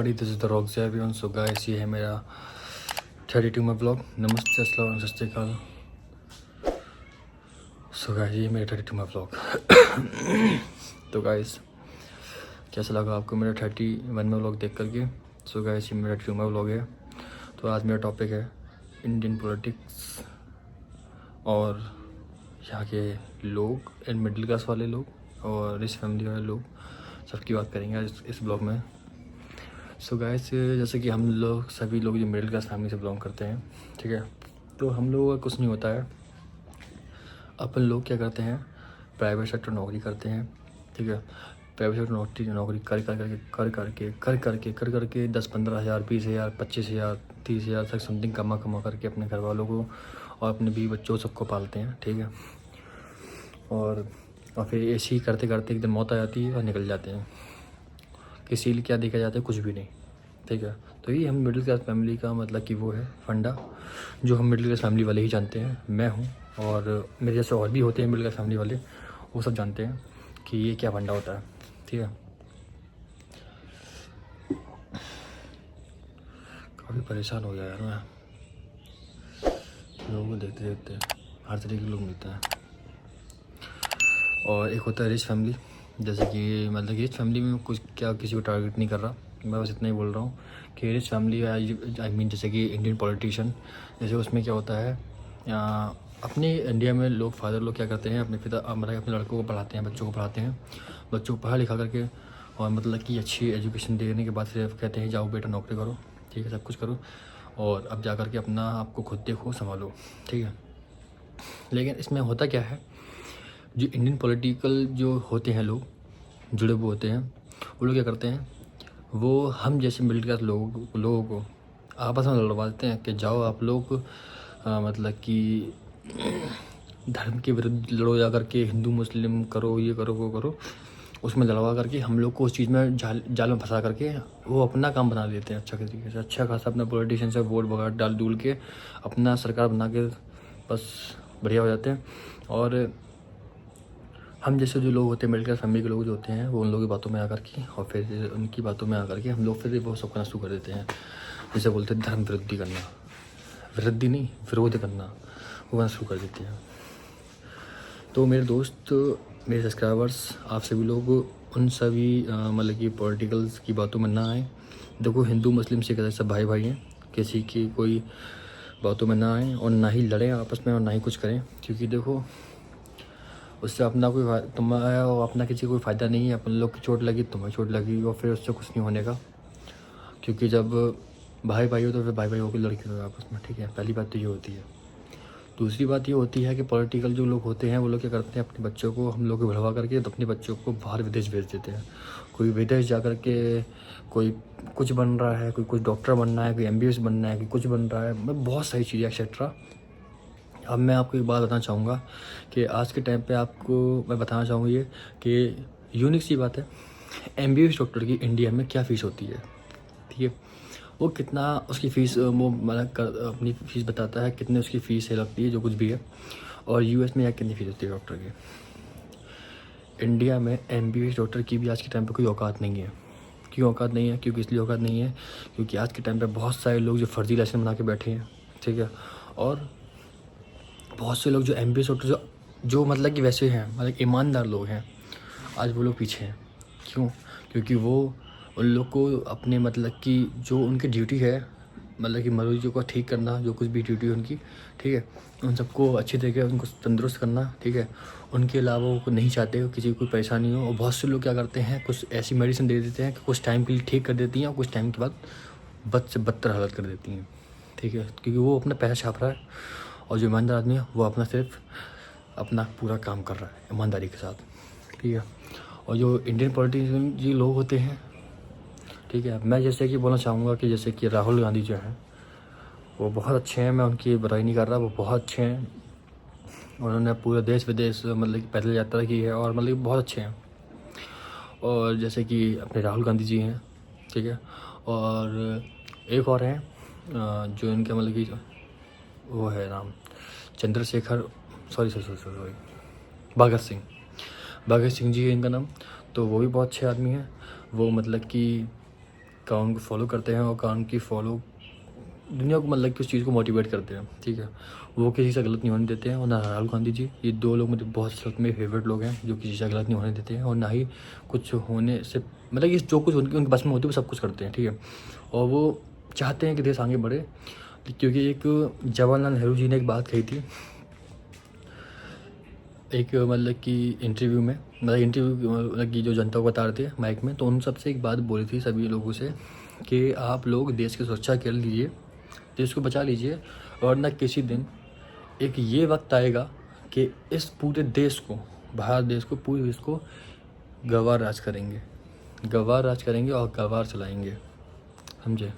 everybody, this is the Rock Xavier. So guys, ये है मेरा 32वां ब्लॉग। नमस्ते, अस्सलाम, सत श्री अकाल। सो गाइस, ये मेरा 32वां ब्लॉग। तो गाइस, कैसा लगा आपको मेरा 31वां ब्लॉग देख करके? सो गाइस, ये मेरा 32वां ब्लॉग है। तो आज मेरा टॉपिक है इंडियन पॉलिटिक्स और यहाँ के लोग एंड मिडिल क्लास वाले लोग और रिच फैमिली वाले लोग, सबकी बात करेंगे आज इस ब्लॉग में। सो गाइस, जैसे कि हम लोग सभी लोग जो मिडिल क्लास फैमिली से बिलोंग करते हैं, ठीक है, तो हम लोगों का कुछ नहीं होता है। अपन लोग क्या करते हैं, प्राइवेट सेक्टर नौकरी करते हैं, ठीक है। प्राइवेट सेक्टर नौकरी कर करके 10-15 हज़ार, 20 हज़ार, 25 हज़ार, 30 हज़ार तक समथिंग कमा करके अपने घर वालों को और अपने भी बच्चों सबको पालते हैं, ठीक है। और फिर ऐसे ही करते करते एक दिन मौत आ जाती है और निकल जाते हैं। किसी लिए क्या देखा जाता है, कुछ भी नहीं, ठीक है। तो ये हम मिडिल क्लास फैमिली का मतलब कि वो है फंडा, जो हम मिडिल क्लास फैमिली वाले ही जानते हैं। मैं हूँ और मेरे जैसे और भी होते हैं मिडिल क्लास फैमिली वाले, वो सब जानते हैं कि ये क्या फंडा होता है, ठीक है। काफ़ी परेशान हो गया यार मैं, लोगों को देखते देखते हर तरीके के लोग मिलते हैं। और एक होता है रिच फैमिली, जैसे कि मतलब रिच फैमिली में कुछ क्या किसी को टारगेट नहीं कर रहा, मैं बस इतना ही बोल रहा हूँ कि रिच फैमिली आई मीन जैसे कि इंडियन पॉलिटिशियन, जैसे उसमें क्या होता है, अपने इंडिया में लोग फादर लोग क्या करते हैं, अपने पिता मतलब अपने लड़कों को पढ़ाते हैं, बच्चों को पढ़ाते हैं, बच्चों को पढ़ा लिखा करके और मतलब कि अच्छी एजुकेशन देने के बाद सिर्फ कहते हैं जाओ बेटा नौकरी करो, ठीक है, सब कुछ करो और अब जा कर के अपना आपको खुद देखो, संभालो, ठीक है। लेकिन इसमें होता क्या है, जो इंडियन पॉलिटिकल जो होते हैं लोग जुड़े हुए होते हैं, वो लोग क्या करते हैं, वो हम जैसे मिडिल क्लास लोगों को आपस में लड़वाते हैं कि जाओ आप लोग मतलब कि धर्म के विरुद्ध लड़ो, जा करके हिंदू मुस्लिम करो, ये करो वो करो, उसमें लड़वा करके हम लोग को उस चीज़ में जाल में फंसा करके वो अपना काम बना लेते हैं। अच्छा तरीके से अच्छा खासा अपना पॉलिटिशियन से वोट वगैरह डाल डूल के अपना सरकार बना के बस बढ़िया हो जाते हैं। और हम जैसे जो लोग होते हैं मिडिल क्लास फैमिली के लोग जो होते हैं, वो उन लोगों की बातों में आकर के और फिर उनकी बातों में आकर के हम लोग फिर वो सब करना शुरू कर देते हैं। जैसे बोलते हैं धर्म विरोधी करना, विरोधी नहीं विरोध करना, वो करना शुरू कर देते हैं। तो मेरे दोस्त, मेरे सब्सक्राइबर्स, आप सभी लोग उन सभी मतलब कि पॉलिटिकल्स की बातों में ना आए। देखो, हिंदू मुस्लिम सिख सब भाई भाई हैं, किसी की कोई बातों में ना आए और ना ही लड़ें आपस में और ना ही कुछ करें, क्योंकि देखो उससे अपना कोई तुम्हारा और अपना किसी को कोई फ़ायदा नहीं है। अपन लोग की चोट लगी, तुम्हें चोट लगी और फिर उससे कुछ नहीं होने का, क्योंकि जब भाई भाई हो तो फिर भाई भाई होकर लड़के हो आपस में, ठीक है। पहली बात तो ये होती है। दूसरी बात ये होती है कि पॉलिटिकल जो लोग होते हैं वो लोग क्या करते हैं, अपने बच्चों को हम लोग को भड़वा करके तो अपने बच्चों को बाहर विदेश भेज देते हैं। कोई विदेश जा कर के कोई कुछ बन रहा है, कोई कुछ डॉक्टर बनना है, कोई MBBS बनना है, कोई कुछ बन रहा है, मतलब बहुत सारी चीज़ें एक्सेट्रा। अब मैं आपको एक बात बताना चाहूँगा कि आज के टाइम पे आपको मैं बताना चाहूँगा ये कि यूनिक सी बात है, MBBS डॉक्टर की इंडिया में क्या फ़ीस होती है, ठीक है। वो कितना उसकी फ़ीस वो मतलब अपनी फ़ीस बताता है, कितने उसकी फ़ीस है लगती है जो कुछ भी है। और US में यहाँ कितनी फ़ीस होती है डॉक्टर की। इंडिया में MBBS डॉक्टर की भी आज के टाइम पे कोई औकात नहीं है। क्यों औकात नहीं है? क्योंकि इसलिए औकात नहीं है क्योंकि आज के टाइम पे बहुत सारे लोग जो फर्जी लाइसेंस बना के बैठे हैं, ठीक है। और बहुत से लोग जो MBBS डॉक्टर जो मतलब कि वैसे हैं, मतलब ईमानदार लोग हैं, आज वो लोग पीछे हैं। क्यों? क्योंकि वो उन लोग को अपने मतलब कि जो उनकी ड्यूटी है, मतलब कि मरीजों को ठीक करना, जो कुछ भी ड्यूटी है उनकी, ठीक है, उन सबको अच्छी तरीके उनको तंदुरुस्त करना, ठीक है। उनके अलावा वो नहीं चाहते किसी को कोई परेशानी हो। और बहुत से लोग क्या करते हैं, कुछ ऐसी मेडिसिन दे देते हैं कि कुछ टाइम के लिए ठीक कर देती हैं और कुछ टाइम के बाद बद से बदतर हालत कर देती हैं, ठीक है। क्योंकि वो अपना पैसा छाप रहा है और जो ईमानदार आदमी है वो अपना सिर्फ अपना पूरा काम कर रहा है ईमानदारी के साथ, ठीक है। और जो इंडियन पॉलिटिशियन जी लोग होते हैं, ठीक है, मैं जैसे कि बोलना चाहूँगा कि जैसे कि राहुल गांधी जो हैं वो बहुत अच्छे हैं, मैं उनकी बुराई नहीं कर रहा, वो बहुत अच्छे हैं। उन्होंने पूरे देश विदेश मतलब कि पैदल यात्रा की है और मतलब कि बहुत अच्छे हैं। और जैसे कि अपने राहुल गांधी जी हैं, ठीक है। और एक और हैं जो इनका मतलब कि वो है नाम चंद्रशेखर, सॉरी भगत सिंह जी है इनका नाम। तो वो भी बहुत अच्छे आदमी हैं। वो मतलब कि कानून को फॉलो करते हैं और कानून की फॉलो दुनिया को मतलब कि उस चीज़ को मोटिवेट करते हैं, ठीक है। वो किसी से गलत नहीं होने देते हैं। और ना राहुल गांधी जी, ये 2 लोग मुझे बहुत सख्त में फेवरेट लोग हैं जो किसी से गलत नहीं होने देते हैं और ना ही कुछ होने से मतलब कि जो कुछ उनके बस में होती है वो सब कुछ करते हैं, ठीक है। और वो चाहते हैं कि देश आगे बढ़े, क्योंकि एक जवाहरलाल नेहरू जी ने एक बात कही थी एक मतलब कि इंटरव्यू में, मतलब कि जो जनता को बता रहे थे माइक में, तो उन सबसे एक बात बोली थी सभी लोगों से कि आप लोग देश की सुरक्षा कर लीजिए, देश को बचा लीजिए, और न किसी दिन एक ये वक्त आएगा कि इस पूरे देश को, भारत देश को, पूरे देश को गवार राज करेंगे, गवार राज करेंगे और गवार चलाएंगे, समझे।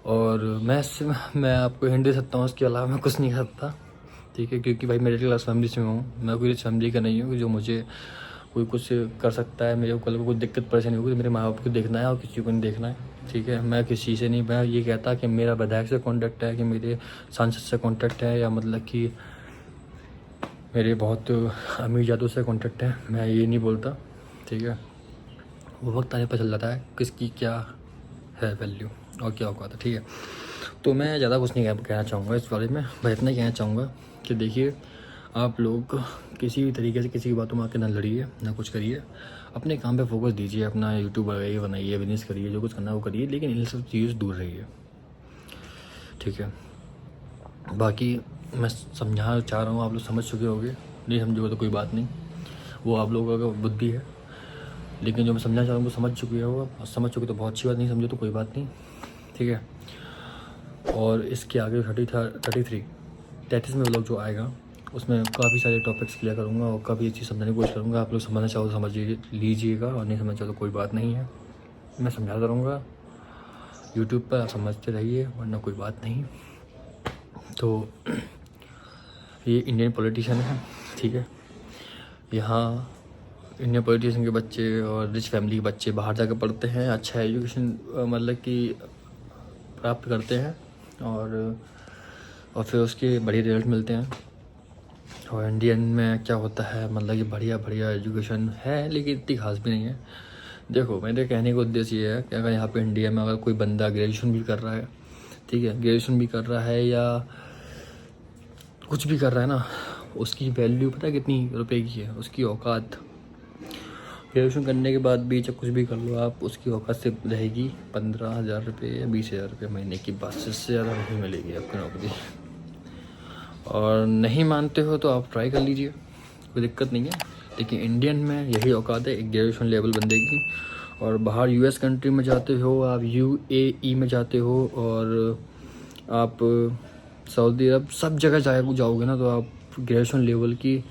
और मैं आपको हिंट दे सकता हूँ, उसके अलावा मैं कुछ नहीं कर सकता, ठीक है। क्योंकि भाई मिडिल क्लास फैमिली से हूँ, मैं कोई रिच फैमिली का नहीं हूँ जो मुझे कोई कुछ कर सकता है, मेरे को कल को कोई दिक्कत परेशानी होगी तो मेरे माँ बाप को देखना है और किसी को नहीं देखना है, ठीक है। मैं किसी से नहीं, मैं ये कहता कि मेरा विधायक से कॉन्टैक्ट है, कि मेरे सांसद से कॉन्टैक्ट है, या मतलब कि मेरे बहुत अमीर जादू से कॉन्टैक्ट है, मैं ये नहीं बोलता, ठीक है। वो वक्त आने पर चल जाता है किसकी क्या है वैल्यू और क्या औकात है, ठीक है। तो मैं ज़्यादा कुछ नहीं कहना चाहूँगा इस बारे में, बस इतना ही कहना चाहूँगा कि देखिए, आप लोग किसी भी तरीके से किसी की बातों में आके ना लड़िए, ना कुछ करिए, अपने काम पे फोकस दीजिए, अपना यूट्यूब बनाइए, बिजनेस करिए, जो कुछ करना है वो करिए, लेकिन इन सब चीज़ों से दूर रहिए, ठीक है। बाकी मैं समझाना चाह रहा हूँ, आप लोग समझ चुके होंगे, नहीं समझोगे तो कोई बात नहीं, वो आप लोगों का बुद्धि है, लेकिन जो मैं समझना चाह रहा हूँ वो समझ चुके हो, समझ चुके तो बहुत अच्छी बात, नहीं समझो तो कोई बात नहीं, ठीक है। और इसके आगे 33 में व्लॉग जो आएगा उसमें काफ़ी सारे टॉपिक्स क्लियर करूँगा और काफ़ी अच्छी समझाने की कोशिश करूँगा। आप लोग समझना चाहो तो समझ लीजिएगा और नहीं समझ चाहो तो कोई बात नहीं है, मैं समझाता रहूँगा यूट्यूब पर, आप समझते रहिए, वरना कोई बात नहीं। तो ये इंडियन पॉलिटिशियन है, ठीक है। यहाँ इंडियन पॉलिटिशियन के बच्चे और रिच फैमिली के बच्चे बाहर जाकर पढ़ते हैं, अच्छा एजुकेशन मतलब कि प्राप्त करते हैं और फिर उसके बढ़िया रिजल्ट मिलते हैं। और इंडियन में क्या होता है, मतलब कि बढ़िया एजुकेशन है लेकिन इतनी खास भी नहीं है। देखो, मेरे कहने का उद्देश्य ये है कि अगर यहाँ पे इंडिया में अगर कोई बंदा ग्रेजुएशन भी कर रहा है, ठीक है, ग्रेजुएशन भी कर रहा है या कुछ भी कर रहा है ना, उसकी वैल्यू पता है कितनी रुपए की है, उसकी औकात। ग्रेजुएशन करने के बाद भी जब कुछ भी कर लो आप, उसकी औकात से रहेगी 15,000 रुपये या 20,000 रुपये महीने की, बस इससे ज़्यादा नहीं मिलेगी आपको नौकरी। और नहीं मानते हो तो आप ट्राई कर लीजिए, कोई दिक्कत नहीं है, लेकिन इंडियन में यही औकात है एक ग्रेजुएशन लेवल बंदे की। और बाहर यूएस कंट्री में जाते हो, आप यूएई में जाते हो और आप सऊदी अरब, सब जगह जाओगे ना, तो आप ग्रेजुएशन लेवल की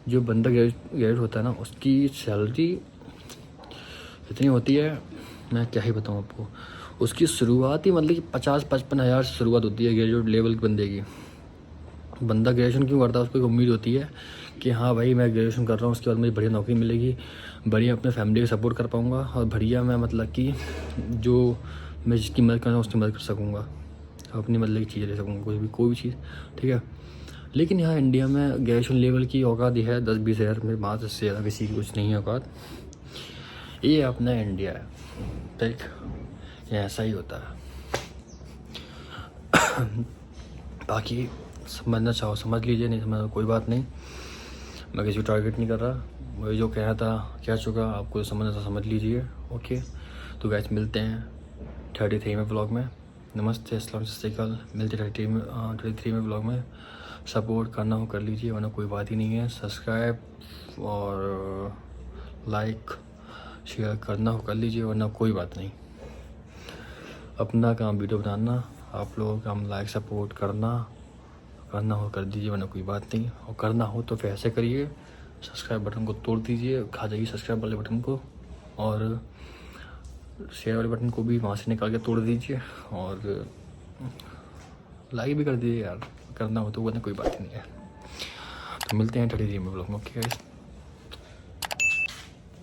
जो बंदा ग्रेजुएट होता है ना, उसकी सैलरी इतनी होती है, मैं क्या ही बताऊँ आपको। उसकी शुरुआत ही मतलब कि 50-55 हज़ार से शुरुआत होती है ग्रेजुएट लेवल के बंदे की। बंदा ग्रेजुएशन क्यों करता है, उसको एक उम्मीद होती है कि हाँ भाई मैं ग्रेजुएशन कर रहा हूँ, उसके बाद मुझे बढ़िया नौकरी मिलेगी, बढ़िया अपने फैमिली को सपोर्ट कर पाऊँगा और बढ़िया मैं मतलब कि जो मैं जिसकी मदद कर रहा हूँ उसकी मदद कर सकूँगा, अपनी मतलब की चीज़ें ले सकूँगा, कोई भी चीज़, ठीक है। लेकिन यहाँ इंडिया में ग्रेजुएशन लेवल की औकात ही है 10-20 हज़ार में, बात इससे ज़्यादा किसी की कुछ नहीं है औकात। ये अपना इंडिया है, ठीक, ये ऐसा ही होता है। बाकी समझना चाहो समझ लीजिए, नहीं समझना कोई बात नहीं, मैं किसी को टारगेट नहीं कर रहा, वही जो कहना था कह चुका, आपको समझना था समझ लीजिए, ओके। तो गाइस मिलते हैं 33 में व्लॉग में। नमस्ते, अस्सलाम वालेकुम, मिलते 33 में व्लॉग में। सपोर्ट करना हो कर लीजिए, वरना कोई बात ही नहीं है। सब्सक्राइब और लाइक शेयर करना हो कर लीजिए, वरना कोई बात नहीं। अपना काम वीडियो बनाना, आप लोगों का काम लाइक सपोर्ट करना हो कर दीजिए, वरना कोई बात नहीं। और करना हो तो फिर ऐसे करिए, सब्सक्राइब बटन को तोड़ दीजिए, खा जाइए सब्सक्राइब वाले बटन को, और शेयर वाले बटन को भी वहाँ से निकाल के तोड़ दीजिए, और लाइक भी कर दीजिए यार, करना हो तो, वरना कोई बात नहीं है। तो मिलते हैं 33 में ब्लॉग में, ओके गाइस।